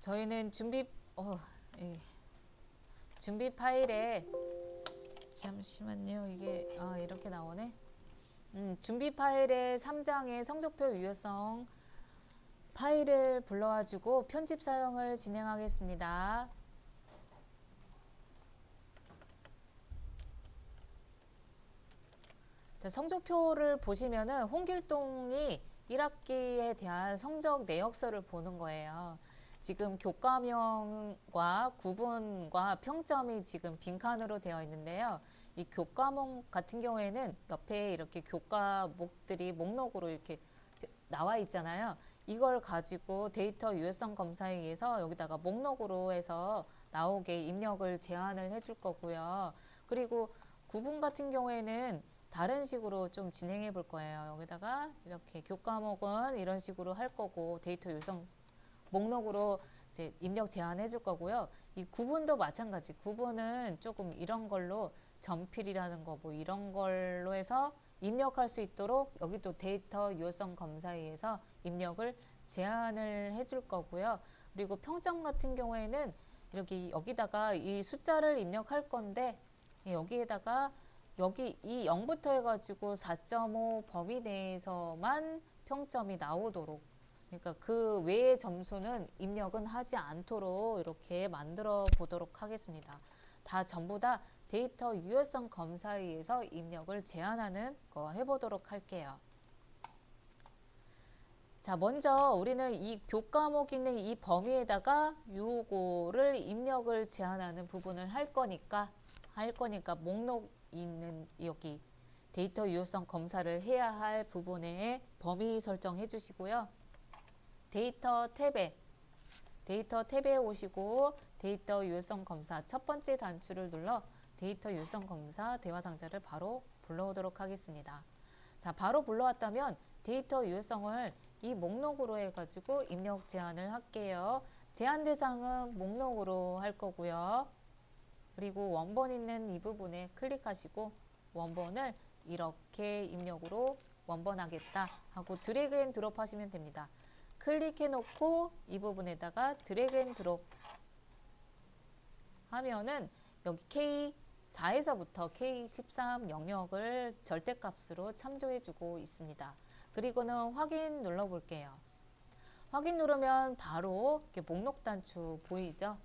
저희는 예, 준비 파일에 잠시만요. 이게 이렇게 나오네. 준비 파일에 3장의 성적표 유효성 파일을 불러와주고 편집 사용을 진행하겠습니다. 자, 성적표를 보시면은 홍길동이 1학기에 대한 성적 내역서를 보는 거예요. 지금 교과명과 구분과 평점이 지금 빈칸으로 되어 있는데요. 이 교과목 같은 경우에는 옆에 이렇게 교과목들이 목록으로 이렇게 나와 있잖아요. 이걸 가지고 데이터 유효성 검사에 의해서 여기다가 목록으로 해서 나오게 입력을 제한을 해줄 거고요. 그리고 구분 같은 경우에는 다른 식으로 좀 진행해 볼 거예요. 여기다가 이렇게 교과목은 이런 식으로 할 거고 데이터 유효성 목록으로 이제 입력 제한해 줄 거고요. 이 구분도 마찬가지. 구분은 조금 이런 걸로 전필이라는 거 뭐 이런 걸로 해서 입력할 수 있도록 여기도 데이터 유효성 검사에 의해서 입력을 제한을 해줄 거고요. 그리고 평점 같은 경우에는 이렇게 여기다가 이 숫자를 입력할 건데 여기에다가 여기 이 0부터 해가지고 4.5 범위 내에서만 평점이 나오도록, 그러니까 그 외의 점수는 입력은 하지 않도록 이렇게 만들어 보도록 하겠습니다. 다 전부 다 데이터 유효성 검사에 의해서 입력을 제한하는 거 해보도록 할게요. 자, 먼저 우리는 이 교과목 있는 이 범위에다가 요거를 입력을 제한하는 부분을 할 거니까 목록 있는 여기 데이터 유효성 검사를 해야 할 부분에 범위 설정해 주시고요. 데이터 탭에 오시고 데이터 유효성 검사 첫 번째 단추를 눌러 데이터 유효성 검사 대화 상자를 바로 불러오도록 하겠습니다. 자, 바로 불러왔다면 데이터 유효성을 이 목록으로 해가지고 입력 제한을 할게요. 제한 대상은 목록으로 할 거고요. 그리고 원본 있는 이 부분에 클릭하시고 원본을 이렇게 입력으로 원본하겠다 하고 드래그 앤 드롭 하시면 됩니다. 클릭해 놓고 이 부분에다가 드래그 앤 드롭 하면은 여기 K4에서부터 K13 영역을 절대값으로 참조해 주고 있습니다. 그리고는 확인 눌러 볼게요. 확인 누르면 바로 이렇게 목록 단추 보이죠?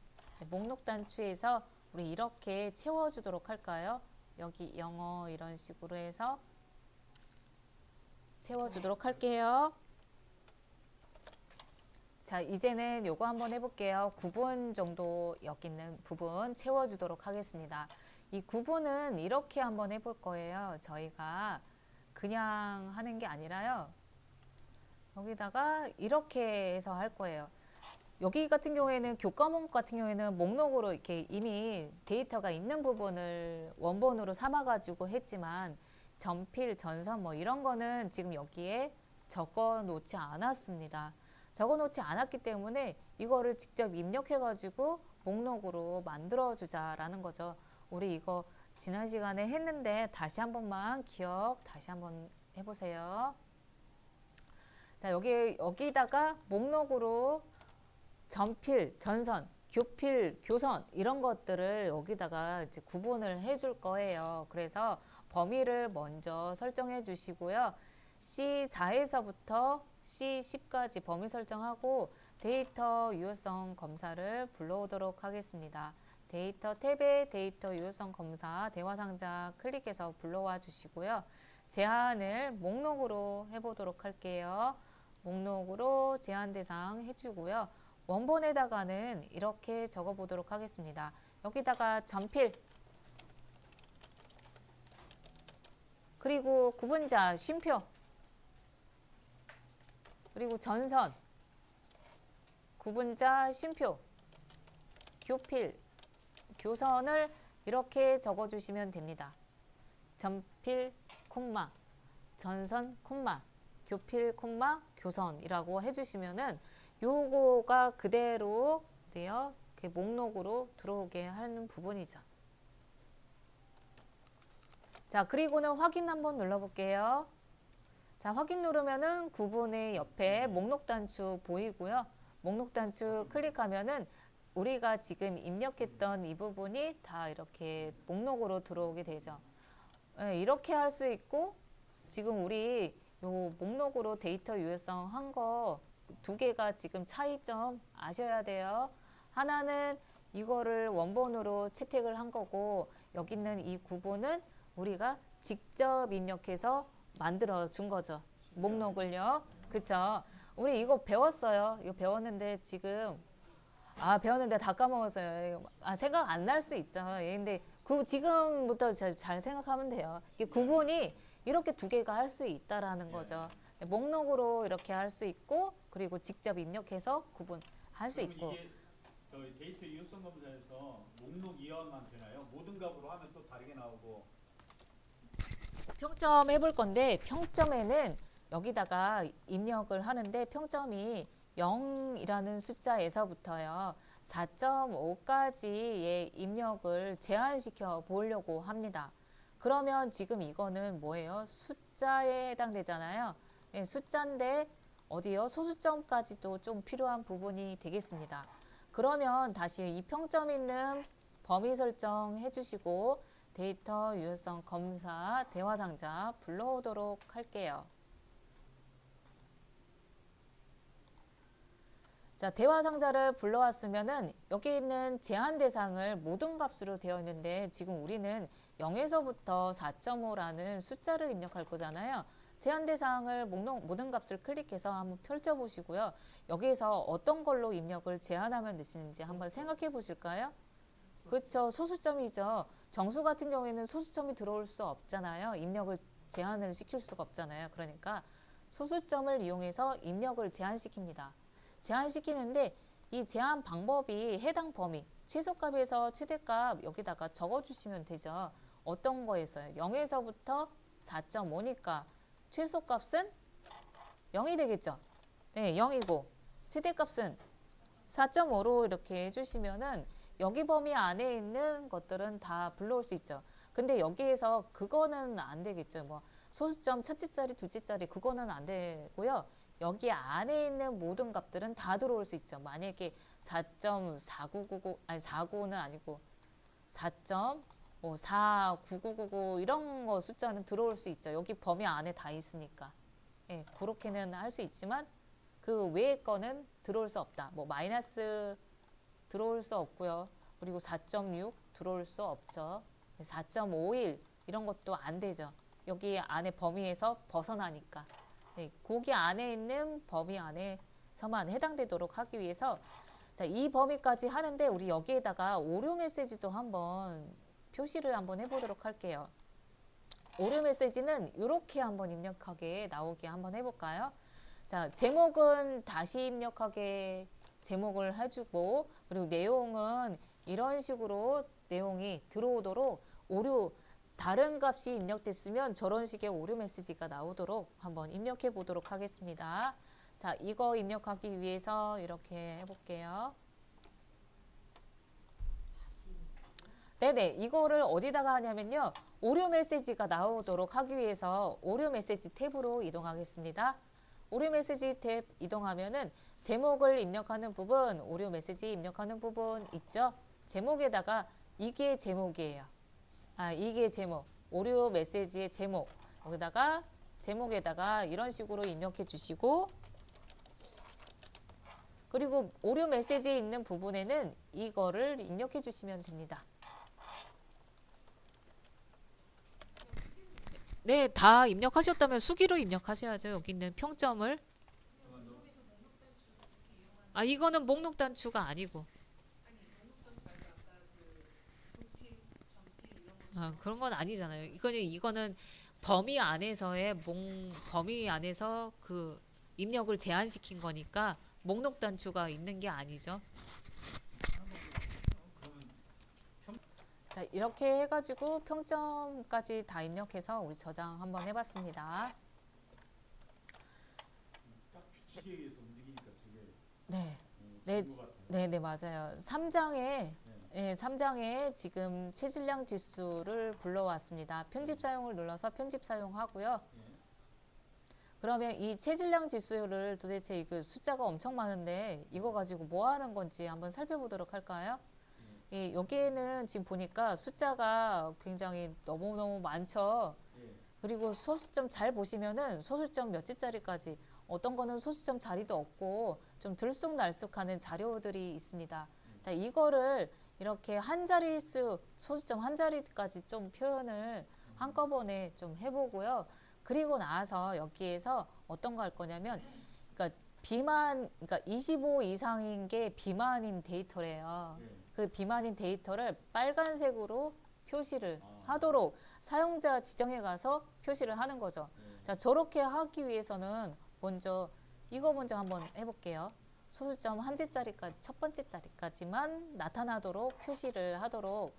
목록 단추에서 우리 이렇게 채워주도록 할까요? 여기 영어 이런 식으로 해서 채워주도록 할게요. 자, 이제는 요거 한번 해볼게요. 9분 정도 여기 있는 부분 채워주도록 하겠습니다. 이 9분은 이렇게 한번 해볼 거예요. 저희가 그냥 하는 게 아니라요. 여기다가 이렇게 해서 할 거예요. 여기 같은 경우에는 교과목 같은 경우에는 목록으로 이렇게 이미 데이터가 있는 부분을 원본으로 삼아가지고 했지만 전필, 전선 뭐 이런 거는 지금 여기에 적어 놓지 않았습니다. 적어 놓지 않았기 때문에 이거를 직접 입력해가지고 목록으로 만들어주자라는 거죠. 우리 이거 지난 시간에 했는데 다시 한 번만 다시 한번 해보세요. 자, 여기다가 목록으로 전필, 전선, 교필, 교선 이런 것들을 여기다가 이제 구분을 해줄 거예요. 그래서 범위를 먼저 설정해 주시고요. C4에서부터 C10까지 범위 설정하고 데이터 유효성 검사를 불러오도록 하겠습니다. 데이터 탭에 데이터 유효성 검사 대화 상자 클릭해서 불러와 주시고요. 제한을 목록으로 해보도록 할게요. 목록으로 제한 대상 해주고요. 원본에다가는 이렇게 적어보도록 하겠습니다. 여기다가 전필, 그리고 구분자, 쉼표, 그리고 전선, 구분자, 쉼표, 교필, 교선을 이렇게 적어주시면 됩니다. 전필, 콤마, 전선, 콤마, 교필, 콤마, 교선이라고 해주시면은 요거가 그대로 돼요. 목록으로 들어오게 하는 부분이죠. 자, 그리고는 확인 한번 눌러볼게요. 자, 확인 누르면은 구분의 옆에 목록 단추 보이고요. 목록 단추 클릭하면은 우리가 지금 입력했던 이 부분이 다 이렇게 목록으로 들어오게 되죠. 예, 이렇게 할 수 있고 지금 우리 요 목록으로 데이터 유효성 한 거 두 개가 지금 차이점 아셔야 돼요. 하나는 이거를 원본으로 채택을 한 거고 여기 있는 이 구분은 우리가 직접 입력해서 만들어 준 거죠. 목록을요. 그쵸? 우리 이거 배웠어요. 이거 배웠는데 지금 배웠는데 다 까먹었어요. 생각 안 날 수 있죠. 예, 근데 지금부터 잘 생각하면 돼요. 이게 구분이 이렇게 두 개가 할 수 있다라는 거죠. 목록으로 이렇게 할 수 있고 그리고 직접 입력해서 구분할 수 있고. 이게 저희 데이터 유효성 검사에서 목록 이하만 되나요? 모든 값으로 하면 또 다르게 나오고. 평점 해볼 건데 평점에는 여기다가 입력을 하는데 평점이 0이라는 숫자에서부터요 4.5까지의 입력을 제한시켜 보려고 합니다. 그러면 지금 이거는 뭐예요? 숫자에 해당되잖아요. 예, 숫자인데 어디요? 소수점까지도 좀 필요한 부분이 되겠습니다. 그러면 다시 이 평점 있는 범위 설정 해주시고 데이터 유효성 검사 대화 상자 불러오도록 할게요. 자, 대화 상자를 불러왔으면은 여기 있는 제한 대상을 모든 값으로 되어 있는데 지금 우리는 0에서부터 4.5라는 숫자를 입력할 거잖아요. 제한 대상을 모든 값을 클릭해서 한번 펼쳐 보시고요. 여기에서 어떤 걸로 입력을 제한하면 되시는지 한번 생각해 보실까요? 그렇죠. 소수점이죠. 정수 같은 경우에는 소수점이 들어올 수 없잖아요. 입력을 제한을 시킬 수가 없잖아요. 그러니까 소수점을 이용해서 입력을 제한시킵니다. 제한시키는데 이 제한 방법이 해당 범위, 최소값에서 최대값 여기다가 적어주시면 되죠. 어떤 거에서요? 0에서부터 4.5니까 최소값은 0이 되겠죠. 네, 0이고 최대값은 4.5로 이렇게 해주시면은 여기 범위 안에 있는 것들은 다 불러올 수 있죠. 근데 여기에서 그거는 안 되겠죠. 뭐 소수점 첫째 자리, 둘째 자리 그거는 안 되고요. 여기 안에 있는 모든 값들은 다 들어올 수 있죠. 만약에 4.4999 아니 49는 아니고 4.4999 이런 거 숫자는 들어올 수 있죠. 여기 범위 안에 다 있으니까. 예, 그렇게는 할 수 있지만 그 외의 거는 들어올 수 없다. 뭐 마이너스 들어올 수 없고요. 그리고 4.6 들어올 수 없죠. 4.51 이런 것도 안 되죠. 여기 안에 범위에서 벗어나니까. 네, 거기 안에 있는 범위 안에서만 해당되도록 하기 위해서 자, 이 범위까지 하는데 우리 여기에다가 오류 메시지도 한번 표시를 한번 해보도록 할게요. 오류 메시지는 이렇게 한번 입력하게 나오게 한번 해볼까요? 자, 제목은 다시 입력하게 제목을 해주고 그리고 내용은 이런 식으로 내용이 들어오도록 오류 다른 값이 입력됐으면 저런 식의 오류 메시지가 나오도록 한번 입력해 보도록 하겠습니다. 자, 이거 입력하기 위해서 이렇게 해볼게요. 네네, 이거를 어디다가 하냐면요. 오류 메시지가 나오도록 하기 위해서 오류 메시지 탭으로 이동하겠습니다. 오류 메시지 탭 이동하면은 제목을 입력하는 부분, 오류 메시지 입력하는 부분 있죠? 제목에다가 이게 제목이에요. 이게 제목, 오류 메시지의 제목. 여기다가 제목에다가 이런 식으로 입력해 주시고 그리고 오류 메시지에 있는 부분에는 이거를 입력해 주시면 됩니다. 네, 다 입력하셨다면 수기로 입력하셔야죠. 여기 있는 평점을. 이거는 목록 단추가 아니고. 그런 건 아니잖아요. 이거는 범위 안에서의 범위 안에서 그 입력을 제한시킨 거니까 목록 단추가 있는 게 아니죠. 자, 이렇게 해가지고 평점까지 다 입력해서 우리 저장 한번 해봤습니다. 딱 규칙에 의해서 움직이니까 되게 네, 좋은 것 같아요. 네, 맞아요. 3장에 지금 체질량 지수를 불러왔습니다. 편집 사용을 눌러서 편집 사용하고요. 그러면 이 체질량 지수를 도대체 이거 숫자가 엄청 많은데 이거 가지고 뭐 하는 건지 한번 살펴보도록 할까요? 여기에는 지금 보니까 숫자가 굉장히 너무너무 많죠. 예. 그리고 소수점 잘 보시면은 소수점 몇 지짜리까지 어떤 거는 소수점 자리도 없고 좀 들쑥날쑥하는 자료들이 있습니다. 자, 이거를 이렇게 한 자릿수 소수점 한 자리까지 좀 표현을 한꺼번에 좀 해보고요. 그리고 나서 여기에서 어떤 거 할 거냐면, 그러니까 그러니까 25 이상인 게 비만인 데이터래요. 예. 그 비만인 데이터를 빨간색으로 표시를 아. 하도록 사용자 지정에 가서 표시를 하는 거죠. 예. 자, 저렇게 하기 위해서는 이거 먼저 한번 해볼게요. 소수점 한 지짜리까지, 첫 번째 자리까지만 나타나도록 표시를 하도록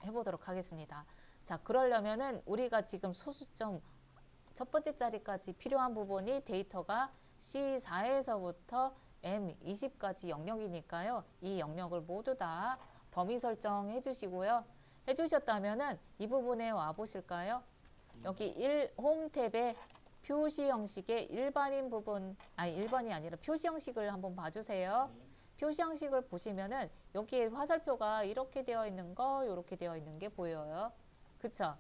해보도록 하겠습니다. 자, 그러려면은 우리가 지금 소수점 첫 번째 자리까지 필요한 부분이 데이터가 C4에서부터 M20까지 영역이니까요. 이 영역을 모두 다 범위 설정해 주시고요. 해주셨다면은 이 부분에 와 보실까요? 여기 홈 탭에 표시 형식의 일반인 부분, 일반이 아니라 표시 형식을 한번 봐주세요. 표시 형식을 보시면은 여기에 화살표가 이렇게 되어 있는 거, 이렇게 되어 있는 게 보여요. 그쵸?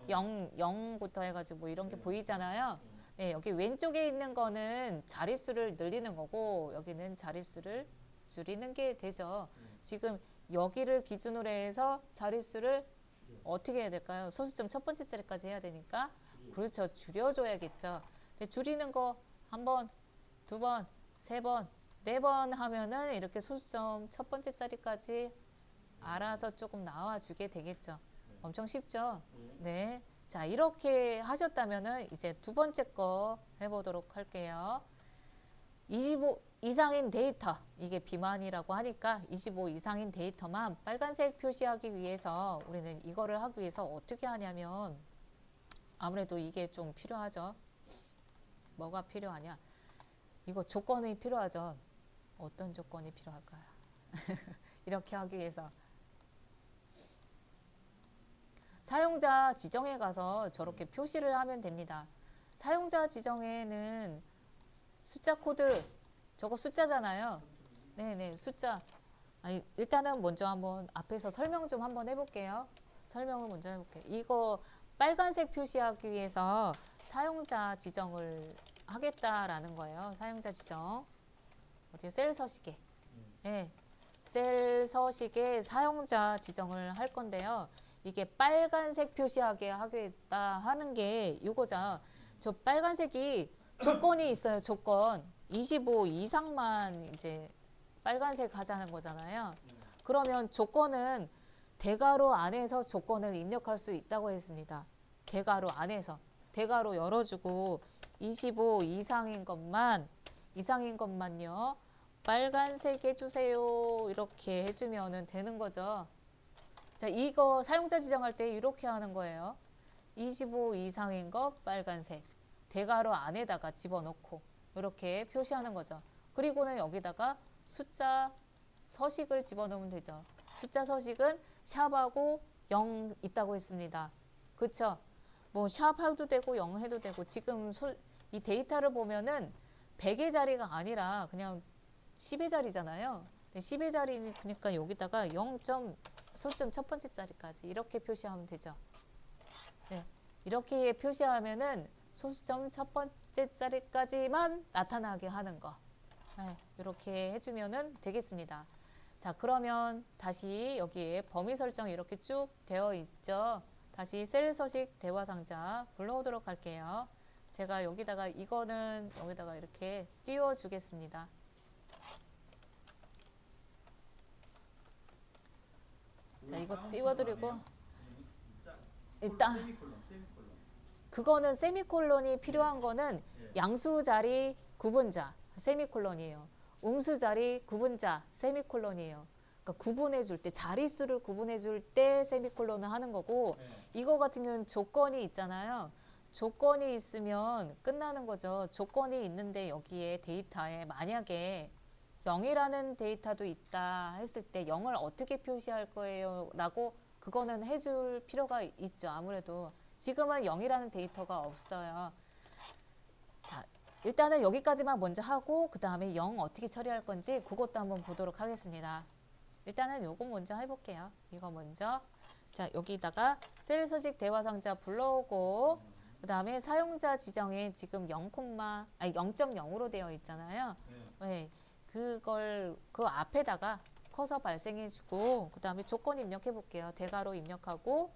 0부터 해가지고 뭐 이런 게 보이잖아요. 네, 여기 왼쪽에 있는 거는 자릿수를 늘리는 거고, 여기는 자릿수를 줄이는 게 되죠. 지금 여기를 기준으로 해서 자릿수를 어떻게 해야 될까요? 소수점 첫 번째 자리까지 해야 되니까. 그렇죠. 줄여줘야겠죠. 근데 줄이는 거 한 번, 두 번, 세 번, 네 번 하면은 이렇게 소수점 첫 번째 자리까지 알아서 조금 나와주게 되겠죠. 엄청 쉽죠? 네. 자, 이렇게 하셨다면은 이제 두 번째 거 해보도록 할게요. 25 이상인 데이터, 이게 비만이라고 하니까 25 이상인 데이터만 빨간색 표시하기 위해서 우리는 이거를 하기 위해서 어떻게 하냐면, 아무래도 이게 좀 필요하죠. 뭐가 필요하냐? 이거 조건이 필요하죠. 어떤 조건이 필요할까요? 이렇게 하기 위해서 사용자 지정에 가서 저렇게 표시를 하면 됩니다. 사용자 지정에는 숫자 코드, 저거 숫자잖아요. 네네, 숫자. 일단은 먼저 한번 앞에서 설명 좀 한번 해볼게요. 설명을 먼저 해볼게요. 이거 빨간색 표시하기 위해서 사용자 지정을 하겠다라는 거예요. 사용자 지정. 어디 셀 서식에. 네, 셀 서식에 사용자 지정을 할 건데요. 이게 빨간색 표시하게 하겠다 하는 게 이거죠. 저 빨간색이 조건이 있어요. 조건. 25 이상만 이제 빨간색 하자는 거잖아요. 그러면 조건은 대괄호 안에서 조건을 입력할 수 있다고 했습니다. 대괄호 안에서. 대괄호 열어주고 25 이상인 것만요. 빨간색 해주세요. 이렇게 해주면 되는 거죠. 자, 이거 사용자 지정할 때 이렇게 하는 거예요. 25 이상인 거 빨간색. 대괄호 안에다가 집어넣고 이렇게 표시하는 거죠. 그리고는 여기다가 숫자 서식을 집어넣으면 되죠. 숫자 서식은 샵하고 0 있다고 했습니다. 그쵸? 뭐 샵 해도 되고 0 해도 되고, 지금 이 데이터를 보면은 100의 자리가 아니라 그냥 10의 자리잖아요. 10의 자리니까 여기다가 0. 소수점 첫 번째 자리까지 이렇게 표시하면 되죠. 네, 이렇게 표시하면은 소수점 첫 번째 자리까지만 나타나게 하는 거. 네, 이렇게 해주면은 되겠습니다. 자, 그러면 다시 여기에 범위 설정 이렇게 쭉 되어 있죠. 다시 셀 서식 대화 상자 불러오도록 할게요. 제가 여기다가 이거는 여기다가 이렇게 띄워 주겠습니다. 자, 이거 띄워드리고 일단 그거는 세미콜론이 필요한 거는 양수 자리 구분자 세미콜론이에요. 음수 자리 구분자 세미콜론이에요. 그러니까 구분해 줄 때, 자릿수를 구분해 줄 때 세미콜론을 하는 거고, 이거 같은 경우는 조건이 있잖아요. 조건이 있으면 끝나는 거죠. 조건이 있는데 여기에 데이터에 만약에 0이라는 데이터도 있다 했을 때 0을 어떻게 표시할 거예요? 라고 그거는 해줄 필요가 있죠. 아무래도 지금은 0이라는 데이터가 없어요. 자, 일단은 여기까지만 먼저 하고 그 다음에 0 어떻게 처리할 건지 그것도 한번 보도록 하겠습니다. 일단은 요거 먼저 해볼게요. 이거 먼저. 자, 여기다가 셀 서식 대화 상자 불러오고 그 다음에 사용자 지정에 지금 0.0으로 되어 있잖아요. 네. 네, 그걸 그 앞에다가 커서 발생해주고 그 다음에 조건 입력해 볼게요. 대괄호 입력하고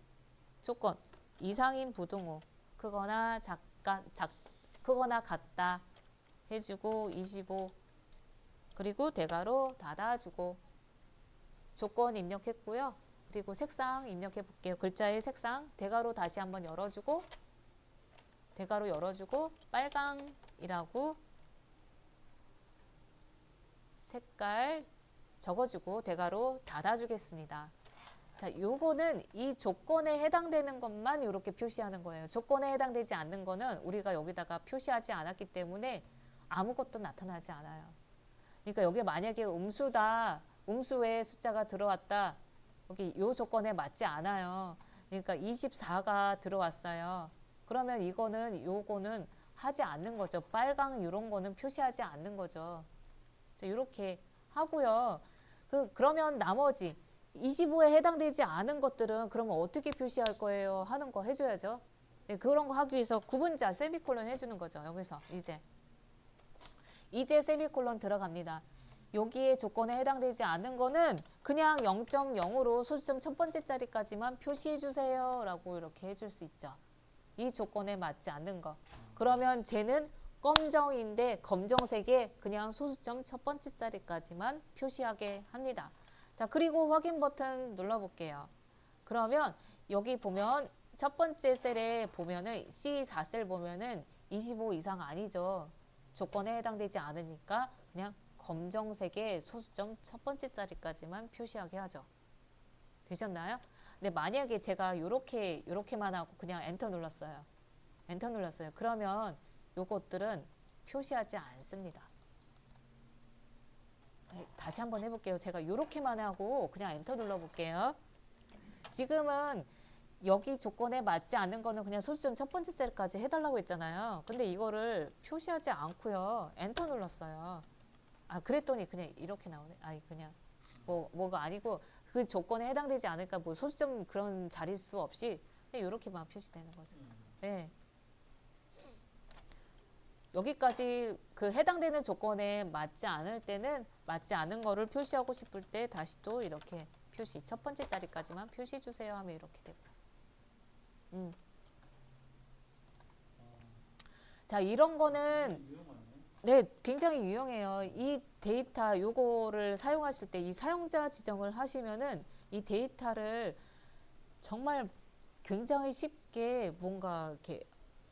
조건 이상인 부등호 크거나 크거나 같다 해주고 25 그리고 대괄호 닫아주고 조건 입력했고요. 그리고 색상 입력해 볼게요. 글자의 색상 대괄호 다시 한번 열어주고 대괄호 열어주고 빨강이라고 색깔 적어주고 대괄호 닫아주겠습니다. 자, 요거는 이 조건에 해당되는 것만 이렇게 표시하는 거예요. 조건에 해당되지 않는 거는 우리가 여기다가 표시하지 않았기 때문에 아무것도 나타나지 않아요. 그러니까 여기 만약에 음수다, 음수에 숫자가 들어왔다, 여기 요 조건에 맞지 않아요. 그러니까 24가 들어왔어요. 그러면 요거는 하지 않는 거죠. 빨강 이런 거는 표시하지 않는 거죠. 자, 이렇게 하고요. 그러면 나머지 25에 해당되지 않은 것들은 그러면 어떻게 표시할 거예요? 하는 거 해줘야죠. 네, 그런 거 하기 위해서 구분자 세미콜론 해주는 거죠. 여기서 이제 세미콜론 들어갑니다. 여기에 조건에 해당되지 않은 거는 그냥 0.0으로 소수점 첫 번째 자리까지만 표시해 주세요 라고 이렇게 해줄 수 있죠. 이 조건에 맞지 않는 거. 그러면 쟤는 검정인데 검정색에 그냥 소수점 첫 번째 자리까지만 표시하게 합니다. 자, 그리고 확인 버튼 눌러볼게요. 그러면 여기 보면 첫 번째 셀에 보면은 C4셀 보면은 25 이상 아니죠. 조건에 해당되지 않으니까 그냥 검정색의 소수점 첫 번째 자리까지만 표시하게 하죠. 되셨나요? 근데 만약에 제가 요렇게만 하고 그냥 엔터 눌렀어요. 엔터 눌렀어요. 그러면 요것들은 표시하지 않습니다. 다시 한번 해볼게요. 제가 요렇게만 하고 그냥 엔터 눌러볼게요. 지금은 여기 조건에 맞지 않는 거는 그냥 소수점 첫 번째 자리까지 해달라고 했잖아요. 근데 이거를 표시하지 않고요. 엔터 눌렀어요. 아, 그랬더니 그냥 이렇게 나오네. 아니, 그냥 뭐가 아니고 그 조건에 해당되지 않을까 뭐 소수점 그런 자릿수 없이 그냥 이렇게만 표시되는 거죠. 네. 여기까지 그 해당되는 조건에 맞지 않을 때는 맞지 않은 거를 표시하고 싶을 때 다시 또 이렇게 표시 첫 번째 자리까지만 표시해 주세요 하면 이렇게 되고요. 자, 이런 거는 네, 굉장히 유용해요. 이 데이터 요거를 사용하실 때 이 사용자 지정을 하시면은 이 데이터를 정말 굉장히 쉽게 뭔가 이렇게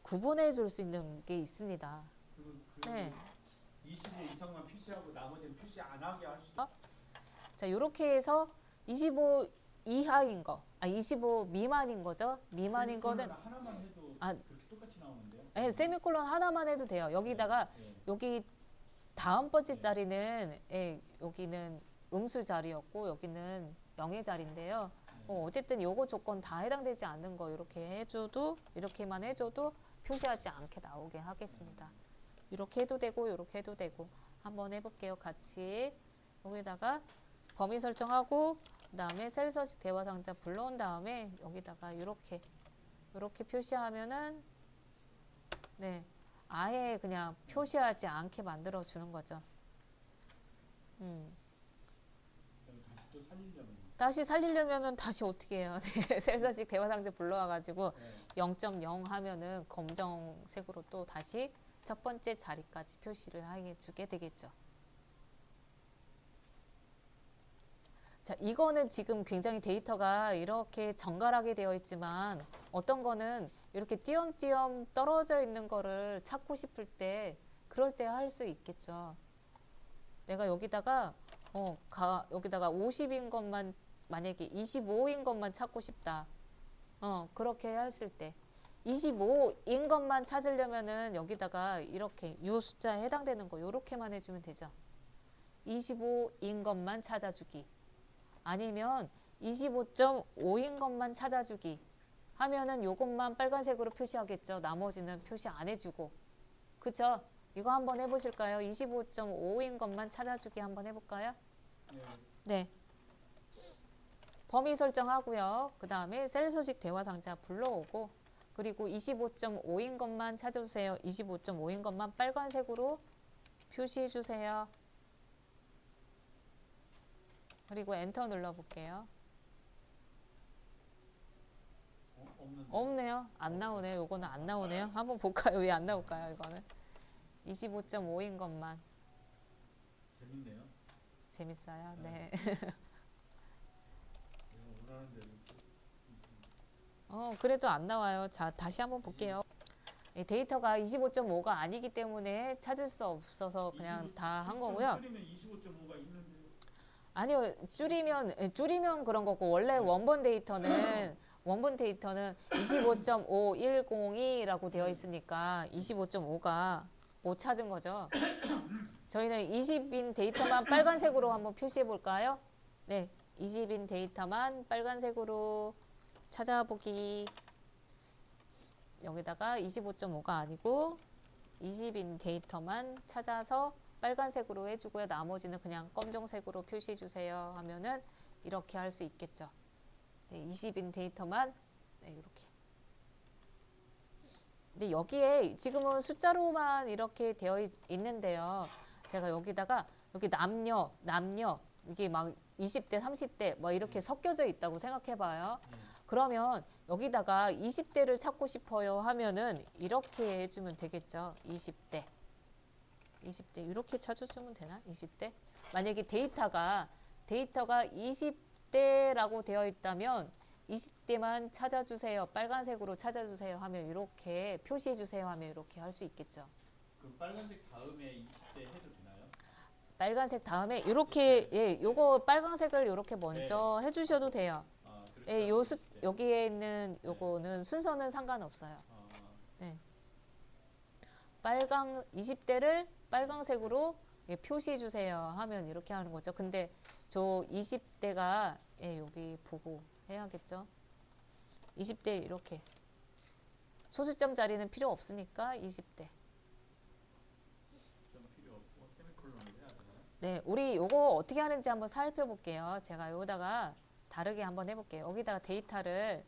구분해 줄 수 있는 게 있습니다. 네. 25 이상만 표시하고 나머지는 표시 안 하게 할 수도 자, 요렇게 해서 25 이하인 거, 25 미만인 거죠. 미만인 거는 하나만 해도 아, 그렇게 똑같이 나오는데요. 네, 세미콜론 하나만 해도 돼요. 여기다가 여기 다음 번째 자리는 여기는 음수 자리였고 여기는 영의 자리인데요. 어쨌든 요거 조건 다 해당되지 않는 거 이렇게 해줘도 이렇게만 해줘도 표시하지 않게 나오게 하겠습니다. 이렇게 해도 되고 이렇게 해도 되고 한번 해볼게요. 같이 여기다가 범위 설정하고 그 다음에 셀 서식 대화 상자 불러온 다음에 여기다가 이렇게 표시하면은 네, 아예 그냥 표시하지 않게 만들어 주는 거죠. 다시 또 살리려면 다시 살리려면은 다시 어떻게 해요? 네, 셀 서식 대화 상자 불러와가지고 0.0 하면은 검정색으로 또 다시 첫 번째 자리까지 표시를 해주게 되겠죠. 자, 이거는 지금 굉장히 데이터가 이렇게 정갈하게 되어 있지만 어떤 거는 이렇게 띄엄띄엄 떨어져 있는 거를 찾고 싶을 때 그럴 때 할 수 있겠죠. 내가 여기다가 여기다가 50인 것만 만약에 25인 것만 찾고 싶다. 그렇게 했을 때 25인 것만 찾으려면은 여기다가 이렇게 요 숫자에 해당되는 거 요렇게만 해주면 되죠. 25인 것만 찾아주기. 아니면 25.5인 것만 찾아주기 하면은 요것만 빨간색으로 표시하겠죠. 나머지는 표시 안 해주고 그쵸? 이거 한번 해보실까요? 25.5인 것만 찾아주기 한번 해볼까요? 네. 네. 범위 설정하고요. 그 다음에 셀 서식 대화 상자 불러오고 그리고 25.5인 것만 찾아주세요. 25.5인 것만 빨간색으로 표시해 주세요. 그리고 엔터 눌러볼게요. 없는데. 없네요. 안 나오네요. 요거는 안 나오네요. 한번 볼까요? 왜 안 나올까요? 이거는 25.5인 것만. 재밌네요. 재밌어요. 네. 내가 원하는 대로. 그래도 안 나와요. 자, 다시 한번 볼게요. 이 데이터가 25.5가 아니기 때문에 찾을 수 없어서 그냥 다 한 거고요. 줄이면 25.5가 있는데. 아니요, 줄이면 그런 거고, 원래 원본 데이터는 25.5102라고 되어 있으니까 25.5가 못 찾은 거죠. 저희는 20인 데이터만 빨간색으로 한번 표시해 볼까요? 네, 20인 데이터만 빨간색으로 찾아보기. 여기다가 25.5가 아니고 20인 데이터만 찾아서 빨간색으로 해주고요. 나머지는 그냥 검정색으로 표시해 주세요 하면은 이렇게 할 수 있겠죠. 네, 20인 데이터만 네, 이렇게. 근데 여기에 지금은 숫자로만 이렇게 되어 있는데요. 제가 여기다가 여기 남녀 이게 막 20대, 30대 뭐 이렇게 섞여져 있다고 생각해 봐요. 그러면 여기다가 20대를 찾고 싶어요 하면은 이렇게 해주면 되겠죠. 20대 이렇게 찾아주면 되나? 20대? 만약에 데이터가 20대라고 되어 있다면 20대만 찾아주세요. 빨간색으로 찾아주세요 하면 이렇게 표시해 주세요 하면 이렇게 할 수 있겠죠. 그 빨간색 다음에 20대 해도 되나요? 빨간색 다음에 이렇게 예, 요거 빨간색을 이렇게 먼저 해주셔도 돼요. 그렇게 예, 여기에 있는 요거는 순서는 상관없어요. 네. 20대를 빨강색으로 예, 표시해 주세요 하면 이렇게 하는 거죠. 근데 저 20대가 예, 여기 보고 해야겠죠. 20대 이렇게 소수점 자리는 필요 없으니까 20대. 좀 필요 없고 세미콜론을 해야 되나요? 네, 우리 요거 어떻게 하는지 한번 살펴볼게요. 제가 여기다가 다르게 한번 해볼게요. 여기다가 데이터를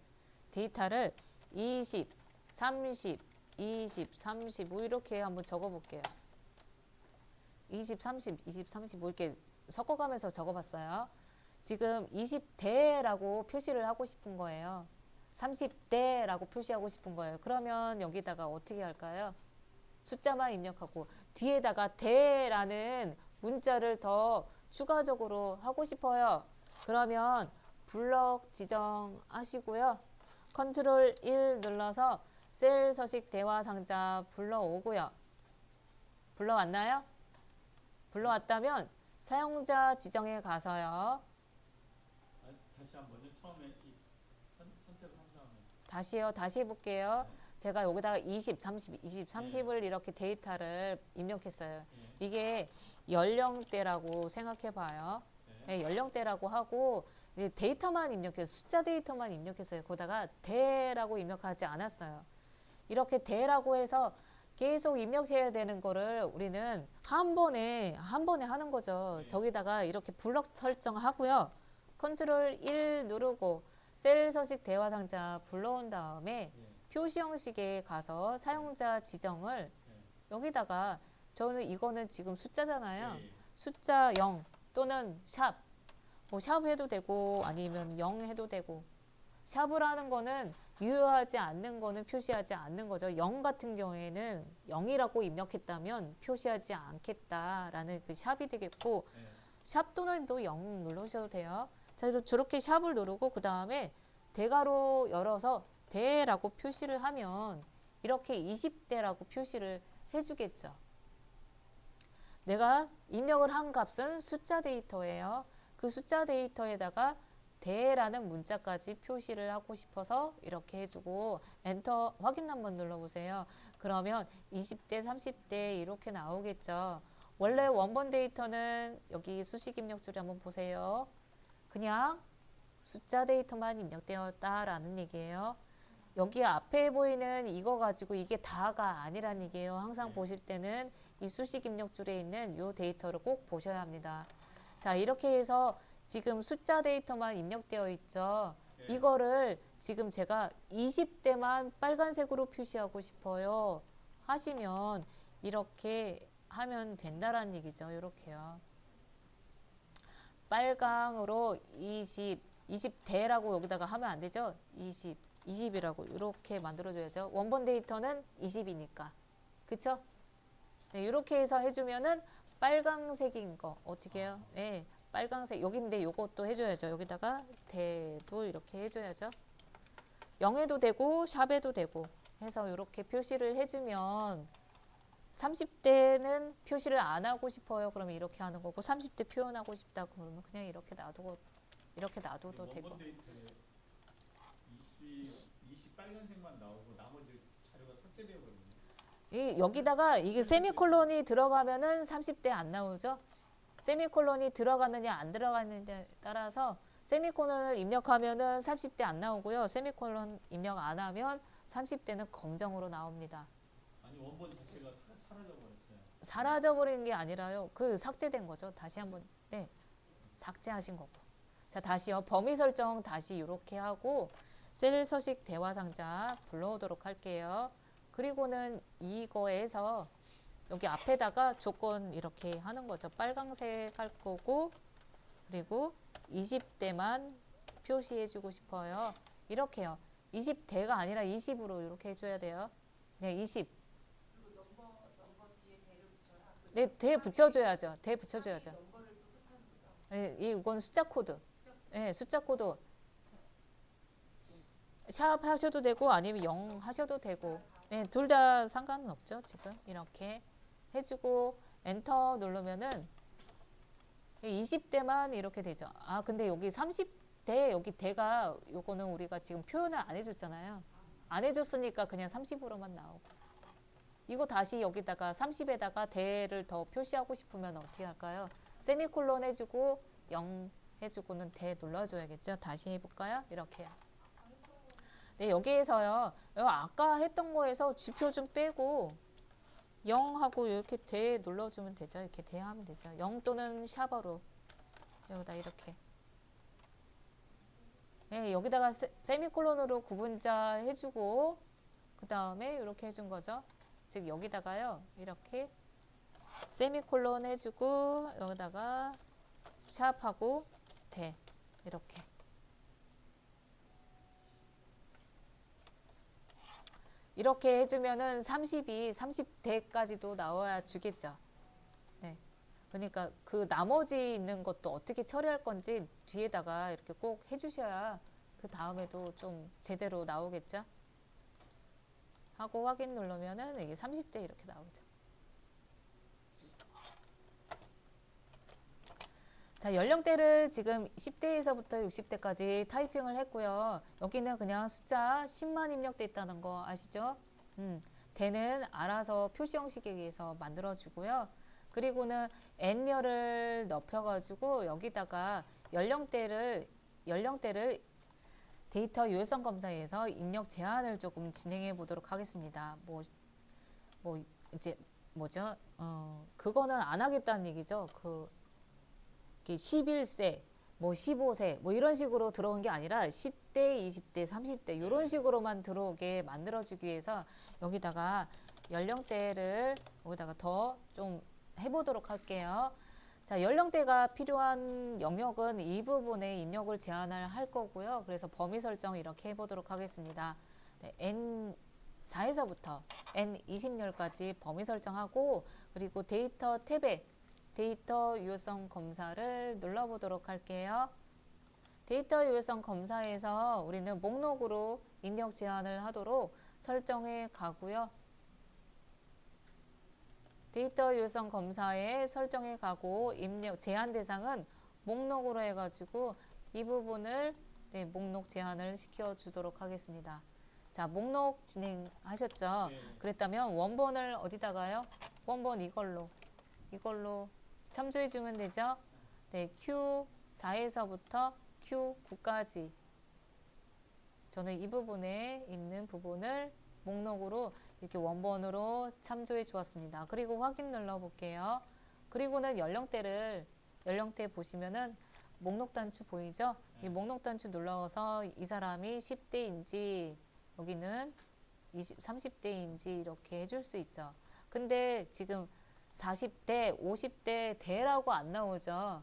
20, 30, 20, 35 이렇게 한번 적어볼게요. 20, 30, 20, 35 이렇게 섞어가면서 적어봤어요. 지금 20대라고 표시를 하고 싶은 거예요. 30대라고 표시하고 싶은 거예요. 그러면 여기다가 어떻게 할까요? 숫자만 입력하고 뒤에다가 대라는 문자를 더 추가적으로 하고 싶어요. 그러면 블럭 지정하시고요. 컨트롤 1 눌러서 셀 서식 대화 상자 불러오고요. 불러왔나요? 불러왔다면 사용자 지정에 가서요. 다시 한번요. 처음에 선택을 한 다음에. 다시요. 다시 해볼게요. 제가 여기다가 20, 30, 20, 30을 이렇게 데이터를 입력했어요. 이게 연령대라고 생각해 봐요. 네, 연령대라고 하고 데이터만 입력해서 숫자 데이터만 입력했어요. 거기다가 대라고 입력하지 않았어요. 이렇게 대라고 해서 계속 입력해야 되는 거를 우리는 한 번에 하는 거죠. 저기다가 이렇게 블럭 설정하고요. 컨트롤 1 누르고 셀 서식 대화 상자 불러온 다음에 표시 형식에 가서 사용자 지정을 여기다가 저는 이거는 지금 숫자잖아요. 숫자 0 또는 샵 뭐 샵 해도 되고 아니면 0 해도 되고 샵을 하는 거는 유효하지 않는 거는 표시하지 않는 거죠. 0 같은 경우에는 0이라고 입력했다면 표시하지 않겠다라는 그 샵이 되겠고 샵 또는 또 0 누르셔도 돼요. 자, 그래서 저렇게 샵을 누르고 그 다음에 대괄호 열어서 대라고 표시를 하면 이렇게 20대라고 표시를 해주겠죠. 내가 입력을 한 값은 숫자 데이터예요. 그 숫자 데이터에다가 대라는 문자까지 표시를 하고 싶어서 이렇게 해주고 엔터 확인 한번 눌러보세요. 그러면 20대, 30대 이렇게 나오겠죠. 원래 원본 데이터는 여기 수식 입력줄에 한번 보세요. 그냥 숫자 데이터만 입력되었다라는 얘기예요. 여기 앞에 보이는 이거 가지고 이게 다가 아니란 얘기예요. 항상 네. 보실 때는 이 수식 입력줄에 있는 이 데이터를 꼭 보셔야 합니다. 자, 이렇게 해서 지금 숫자 데이터만 입력되어 있죠. 네. 이거를 지금 제가 20대만 빨간색으로 표시하고 싶어요. 하시면 이렇게 하면 된다라는 얘기죠. 이렇게요. 빨강으로 20대라고 여기다가 하면 안 되죠. 20이라고 이렇게 만들어줘야죠. 원본 데이터는 20이니까. 그쵸? 네, 이렇게 해서 해주면은 빨강색인 거 어떻게 해요? 네, 빨강색 여기인데 요것도 해줘야죠. 여기다가 대도 이렇게 해줘야죠. 0에도 되고 샵에도 되고 해서 이렇게 표시를 해주면 30대는 표시를 안 하고 싶어요. 그러면 이렇게 하는 거고 30대 표현하고 싶다 그러면 그냥 이렇게 놔둬도 되고. 원본 데이터에 20 빨간색만 나오고 나머지 자료가 삭제되어 버리네. 여기다가 이게 세미콜론이 들어가면은 30대 안 나오죠. 세미콜론이 들어가느냐 안 들어가느냐에 따라서 세미콜론을 입력하면은 30대 안 나오고요. 세미콜론 입력 안 하면 30대는 검정으로 나옵니다. 아니 원본 자체가 사라져 버렸어요. 사라져버린 게 아니라요. 그 삭제된 거죠. 다시 한번 네, 삭제하신 거고. 자, 다시요. 범위 설정 다시 이렇게 하고 셀 서식 대화 상자 불러오도록 할게요. 그리고는 이거에서 여기 앞에다가 조건 이렇게 하는 거죠. 빨강색 할 거고 그리고 20대만 표시해 주고 싶어요. 이렇게요. 20대가 아니라 20으로 이렇게 해줘야 돼요. 네, 20. 네, 대 붙여줘야죠. 대 붙여줘야죠. 네, 이건 숫자 코드. 네, 숫자 코드. 샵 하셔도 되고 아니면 0 하셔도 되고. 네, 둘 다 상관은 없죠. 지금 이렇게 해주고 엔터 누르면은 20대만 이렇게 되죠. 아, 근데 여기 30대 여기 대가 요거는 우리가 지금 표현을 안 해줬잖아요. 안 해줬으니까 그냥 30으로만 나오고. 이거 다시 여기다가 30에다가 대를 더 표시하고 싶으면 어떻게 할까요? 세미콜론 해주고 0 해주고는 대 눌러줘야겠죠. 다시 해볼까요? 이렇게요. 네, 여기에서요. 아까 했던 거에서 주표 좀 빼고 0 하고 이렇게 대 눌러주면 되죠. 이렇게 대 하면 되죠. 0 또는 샤버로 여기다 이렇게. 네, 여기다가 세미콜론으로 구분자 해주고 그 다음에 이렇게 해준 거죠. 즉 여기다가요. 이렇게 세미콜론 해주고 여기다가 샵하고 대 이렇게. 이렇게 해주면은 30대까지도 나와야 주겠죠. 네. 그러니까 그 나머지 있는 것도 어떻게 처리할 건지 뒤에다가 이렇게 꼭 해주셔야 그 다음에도 좀 제대로 나오겠죠. 하고 확인 누르면은 이게 30대 이렇게 나오죠. 자, 연령대를 지금 10대에서부터 60대까지 타이핑을 했고요. 여기는 그냥 숫자 10만 입력돼 있다는 거 아시죠? 대는 알아서 표시 형식에 의해서 만들어주고요. 그리고는 N열을 넓혀가지고 여기다가 연령대를 데이터 유효성 검사에서 입력 제한을 조금 진행해 보도록 하겠습니다. 이제 뭐죠? 그거는 안 하겠다는 얘기죠. 11세, 15세, 이런 식으로 들어온 게 아니라 10대, 20대, 30대 이런 식으로만 들어오게 만들어주기 위해서 여기다가 연령대를 여기다가 더 좀 해보도록 할게요. 자, 연령대가 필요한 영역은 이 부분에 입력을 제한을 할 거고요. 그래서 범위 설정 이렇게 해보도록 하겠습니다. 네, N4에서부터 N20열까지 범위 설정하고 그리고 데이터 탭에 데이터 유효성 검사를 눌러보도록 할게요. 데이터 유효성 검사에서 우리는 목록으로 입력 제한을 하도록 설정해 가고요. 데이터 유효성 검사에 설정해 가고 입력 제한 대상은 목록으로 해가지고 이 부분을 목록 제한을 시켜 주도록 하겠습니다. 자, 목록 진행하셨죠? 네. 그랬다면 원본을 어디다가요? 원본 이걸로 참조해 주면 되죠. 네, Q4에서부터 Q9까지 저는 이 부분에 있는 부분을 목록으로 이렇게 원본으로 참조해 주었습니다. 그리고 확인 눌러 볼게요. 그리고는 연령대 보시면은 목록 단추 보이죠? 이 목록 단추 눌러서 이 사람이 10대인지 여기는 30대인지 이렇게 해줄 수 있죠. 근데 지금 40대, 50대 대라고 안 나오죠.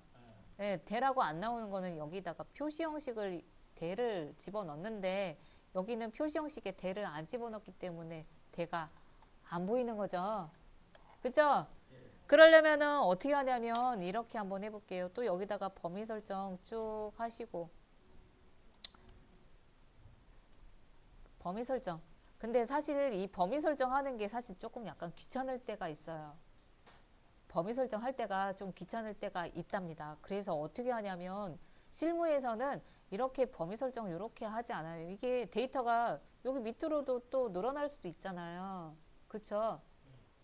네, 대라고 안 나오는 거는 여기다가 표시 형식을 대를 집어넣는데 여기는 표시 형식에 대를 안 집어넣기 때문에 대가 안 보이는 거죠. 그죠? 그러려면은 어떻게 하냐면 이렇게 한번 해볼게요. 또 여기다가 범위 설정 쭉 하시고 범위 설정. 근데 사실 이 범위 설정하는 게 사실 조금 약간 귀찮을 때가 있어요. 범위 설정할 때가 좀 귀찮을 때가 있답니다. 그래서 어떻게 하냐면 실무에서는 이렇게 범위 설정 이렇게 하지 않아요. 이게 데이터가 여기 밑으로도 또 늘어날 수도 있잖아요. 그렇죠?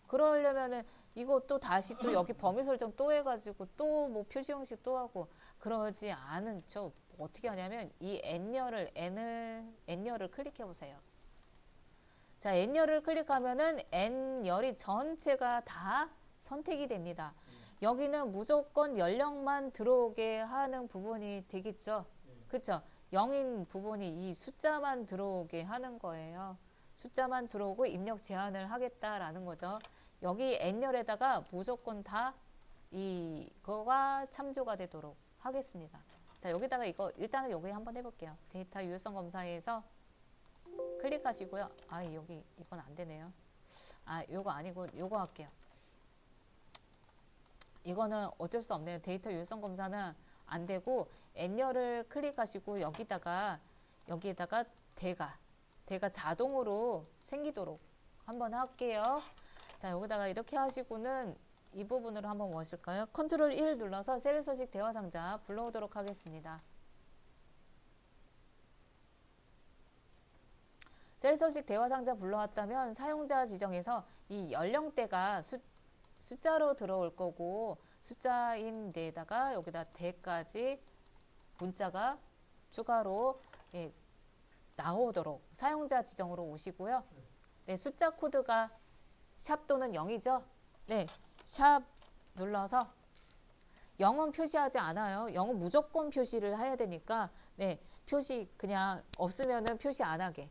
그러려면은 이거 또 다시 또 여기 범위 설정 또 해가지고 또 뭐 표시 형식 또 하고 그러지 않은 저 어떻게 하냐면 이 N열을 클릭해 보세요. 자, N열을 클릭하면은 N열이 전체가 다 선택이 됩니다. 여기는 무조건 연령만 들어오게 하는 부분이 되겠죠. 그렇죠? 0인 부분이 이 숫자만 들어오게 하는 거예요. 숫자만 들어오고 입력 제한을 하겠다라는 거죠. 여기 N열에다가 무조건 다 이거가 참조가 되도록 하겠습니다. 자, 여기다가 이거 일단은 여기 한번 해볼게요. 데이터 유효성 검사에서 클릭하시고요. 아, 여기 이건 안 되네요. 아, 요거 아니고 요거 할게요. 이거는 어쩔 수 없네요. 데이터 유효성 검사는 안 되고 N열을 클릭하시고 여기다가 대가 자동으로 생기도록 한번 할게요. 자, 여기다가 이렇게 하시고는 이 부분으로 한번 뭐 하실까요? 컨트롤 1 눌러서 셀 서식 대화 상자 불러오도록 하겠습니다. 셀 서식 대화 상자 불러왔다면 사용자 지정에서 이 연령대가 숫자로 들어올 거고 숫자인 데에다가 여기다 대까지 문자가 추가로 나오도록 사용자 지정으로 오시고요. 네, 숫자 코드가 샵 또는 0이죠. 네, 샵 눌러서 0은 표시하지 않아요. 0은 무조건 표시를 해야 되니까 네, 표시 그냥 없으면은 표시 안 하게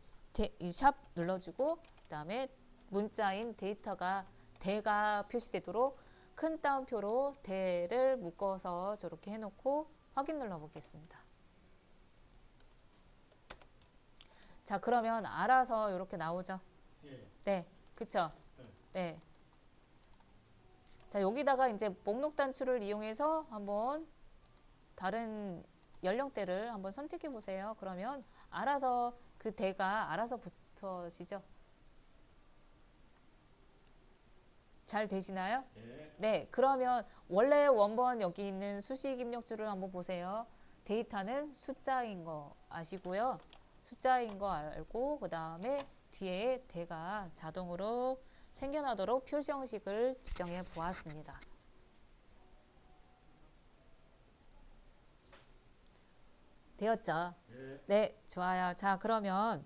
이 샵 눌러주고 그다음에 문자인 대가 표시되도록 큰 따옴표로 대를 묶어서 저렇게 해놓고 확인 눌러보겠습니다. 자, 그러면 알아서 이렇게 나오죠. 네, 그쵸? 네. 자, 여기다가 이제 목록 단추를 이용해서 한번 다른 연령대를 한번 선택해 보세요. 그러면 알아서 그 대가 알아서 붙어지죠. 잘 되시나요? 네, 그러면 원래 원본 여기 있는 수식 입력줄을 한번 보세요. 데이터는 숫자인 거 아시고요. 숫자인 거 알고 그 다음에 뒤에 대가 자동으로 생겨나도록 표시 형식을 지정해 보았습니다. 되었죠? 네, 좋아요. 자, 그러면